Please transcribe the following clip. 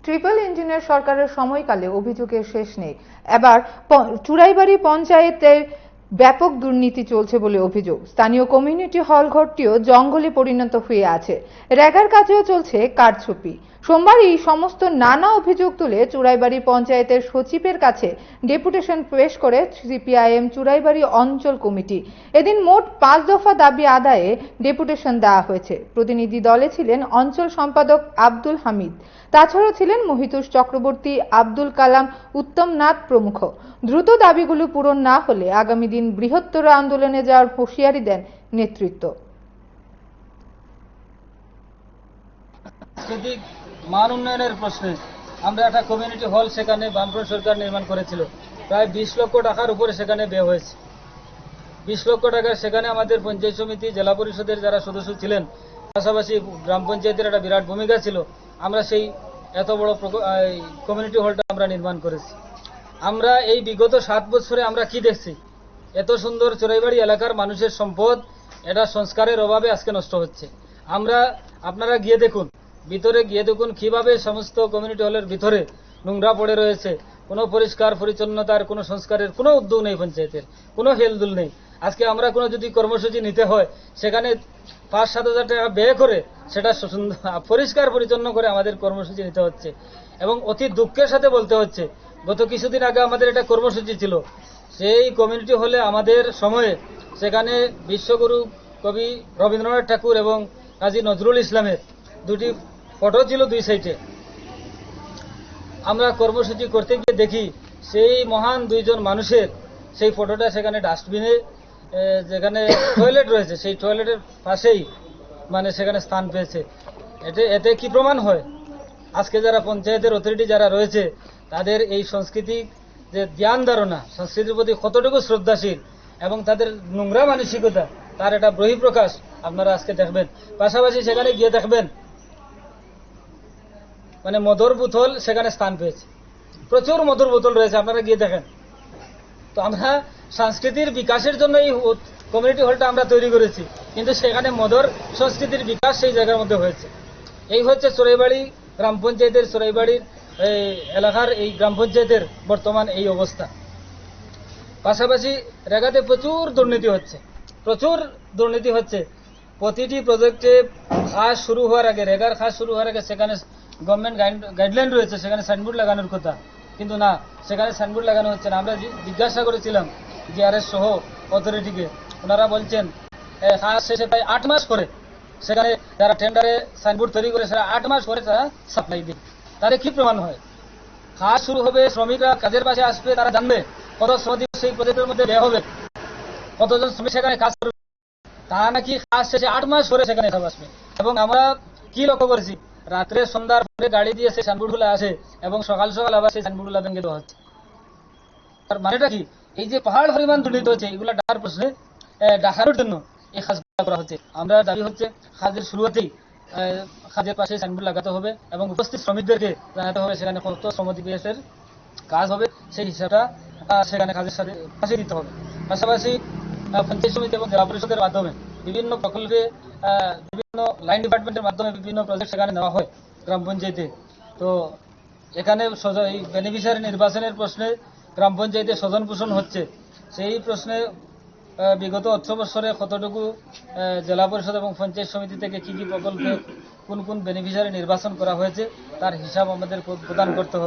Triple ইঞ্জিনের সরকারের সময়কালে অভিযোগের শেষ নেই। এবার চুরাইবাড়ি পঞ্চায়েতের ব্যাপক দুর্নীতি চলছে বলে অভিযোগ। স্থানীয় কমিউনিটি হল ঘরটিও জঙ্গলে পরিণত হয়ে আছে। রেগার কাজেও চলছে কারচুপি। সোমবার এই সমস্ত নানা অভিযোগ তুলে চুরাইবাড়ি পঞ্চায়েতের সচিবের কাছে ডেপুটেশন পেশ করে সিপিআইএম চুরাইবাড়ি অঞ্চল কমিটি। এদিন মোট 5 দফা দাবি আদায়ে ডেপুটেশন দেওয়া হয়েছে। প্রতিনিধি দলে ছিলেন অঞ্চল সম্পাদক আব্দুল হামিদ, তাছাড়াও ছিলেন মহিতুষ চক্রবর্তী, আব্দুল কালাম, উত্তম নাথ প্রমুখ। দ্রুত দাবিগুলো পূরণ না হলে আগামী দিন বৃহত্তর আন্দোলনে যাওয়ার হুঁশিয়ারি দেন নেতৃত্ব। মান উন্নয়নের প্রশ্নে আমরা একটা কমিউনিটি হল সেখানে বামফ্রন্ট সরকার নির্মাণ করেছিল। প্রায় 20 লক্ষ টাকার উপরে সেখানে ব্যয় হয়েছে। 20 লক্ষ টাকা সেখানে আমাদের পঞ্চায়েত সমিতি, জেলা পরিষদের যারা সদস্য ছিলেন, পাশাপাশি গ্রাম পঞ্চায়েতের একটা বিরাট ভূমিকা ছিল। আমরা সেই এত বড় কমিউনিটি হলটা আমরা নির্মাণ করেছি। আমরা এই বিগত 7 বছরে আমরা কি দেখছি? এত সুন্দর চোরাইবাড়ি এলাকার মানুষের সম্পদ এটা সংস্কারের অভাবে আজকে নষ্ট হচ্ছে। আপনারা গিয়ে দেখুন, ভিতরে গিয়ে দেখুন কিভাবে সমস্ত কমিউনিটি হলের ভিতরে নোংরা পড়ে রয়েছে। কোনো পরিষ্কার পরিচ্ছন্নতার কোনো সংস্কারের কোনো উদ্যোগ নেই, পঞ্চায়েতের কোনো হেলদুল নেই। আজকে আমরা কোনো যদি কর্মসূচি নিতে হয়, সেখানে 5-7 হাজার টাকা ব্যয় করে সেটা পরিষ্কার পরিচ্ছন্ন করে আমাদের কর্মসূচি নিতে হচ্ছে। এবং অতি দুঃখের সাথে বলতে হচ্ছে, গত কিছুদিন আগে আমাদের একটা কর্মসূচি ছিল, সেই কমিউনিটি হলে আমাদের সময়ে সেখানে বিশ্বগুরু কবি রবীন্দ্রনাথ ঠাকুর এবং কাজী নজরুল ইসলামের দুটি ফটো ছিল 2 সাইডে। আমরা কর্মসূচি করতে গিয়ে দেখি সেই মহান 2 জন মানুষের সেই ফটোটা সেখানে ডাস্টবিনে, যেখানে টয়লেট রয়েছে সেই টয়লেটের পাশেই মানে সেখানে স্থান পেয়েছে। এতে কি প্রমাণ হয়? আজকে যারা পঞ্চায়েতের অথরিটি যারা রয়েছে তাদের এই সংস্কৃতি যে ধ্যান ধারণা, সংস্কৃতির প্রতি কতটুকু শ্রদ্ধাশীল এবং তাদের নোংরা মানসিকতা, তার একটা বহিঃপ্রকাশ আপনারা আজকে দেখবেন। পাশাপাশি সেখানে গিয়ে দেখবেন মানে মদর বোতল সেখানে স্থান পেয়েছে, প্রচুর মদর বোতল রয়েছে, আপনারা গিয়ে দেখেন। তো আমরা সংস্কৃতির বিকাশের জন্য এই কমিউনিটি হলটা আমরা তৈরি করেছি, কিন্তু সেখানে মদর সংস্কৃতির বিকাশ সেই জায়গার মধ্যে হয়েছে। এই হচ্ছে চোরাইবাড়ি গ্রাম পঞ্চায়েতের, চোরাইবাড়ির এলাকার এই গ্রাম পঞ্চায়েতের বর্তমান এই অবস্থা। পাশাপাশি রেগাতে প্রচুর দুর্নীতি হচ্ছে। প্রতিটি প্রজেক্টে কাজ শুরু হওয়ার আগে, রেগার কাজ শুরু হওয়ার আগে সেখানে গভর্নমেন্ট গাইডলাইন রয়েছে, সেখানে সাইনবোর্ড লাগানোর কথা, কিন্তু না, সেখানে সাইনবোর্ড লাগানো হচ্ছে না। আমরা জিজ্ঞাসা করেছিলাম জিআরএস সহ অথরিটিকে, ওনারা বলছেন কাজ শেষে প্রায় 8 মাস পরে সেখানে যারা টেন্ডারে সাইনবোর্ড তৈরি করে সেটা 8 মাস পরে তারা সাপ্লাই দিবে। তাহলে কি প্রমাণ হয়? কাজ শুরু হবে, শ্রমিকরা কাজের পাশে আসবে, তারা জানবে কত শ্রমিক সেই প্রজেক্টের মধ্যে ব্যয় হবে, কতজন শ্রমিক সেখানে কাজ করবে, তা নাকি কাজ শেষে 8 মাস পরে সেখানে সব আসবে। এবং আমরা কি লক্ষ্য করেছি, রাত্রে সন্ধ্যার পরে গাড়ি দিয়ে সেই সাইনবোর্ডগুলো আসে এবং সকাল সকাল আবার সেই সাইনবোর্ডগুলো ভেঙে দেওয়া হচ্ছে। তার মানেটা কি? এই যে পাহাড় পরিমাণ দুর্নীতি হচ্ছে, এগুলো ডাকার প্রশ্নে ডাকানোর জন্য এই কাজগুলো করা হচ্ছে। আমরা দাবি হচ্ছে কাজের শুরুতেই কাজের পাশে সাইনবোর্ড লাগাতে হবে এবং উপস্থিত শ্রমিকদেরকে জানাতে হবে সেখানে কত শ্রম দিবসের কাজ হবে, সেই হিসাবটা সেখানে কাজের সাথে পাশে দিতে হবে। পাশাপাশি পঞ্চায়েত সমিতি এবং জেলা পরিষদের মাধ্যমে বিভিন্ন প্রকল্পে, বিভিন্ন লাইন ডিপার্টমেন্টের মাধ্যমে বিভিন্ন প্রজেক্ট সেখানে নেওয়া হয় গ্রাম পঞ্চায়েতে। তো এখানে এই বেনিফিশিয়ারি নির্বাচনের প্রশ্নে গ্রাম পঞ্চায়েতে স্বজন পোষণ হচ্ছে, সেই প্রশ্নে বিগত 18 বছরে কতটুকু জেলা পরিষদ এবং পঞ্চায়েত সমিতি থেকে কি কি প্রকল্পে কোন কোন বেনিফিশিয়ারি নির্বাচন করা হয়েছে তার হিসাব আমাদের প্রদান করতে হবে।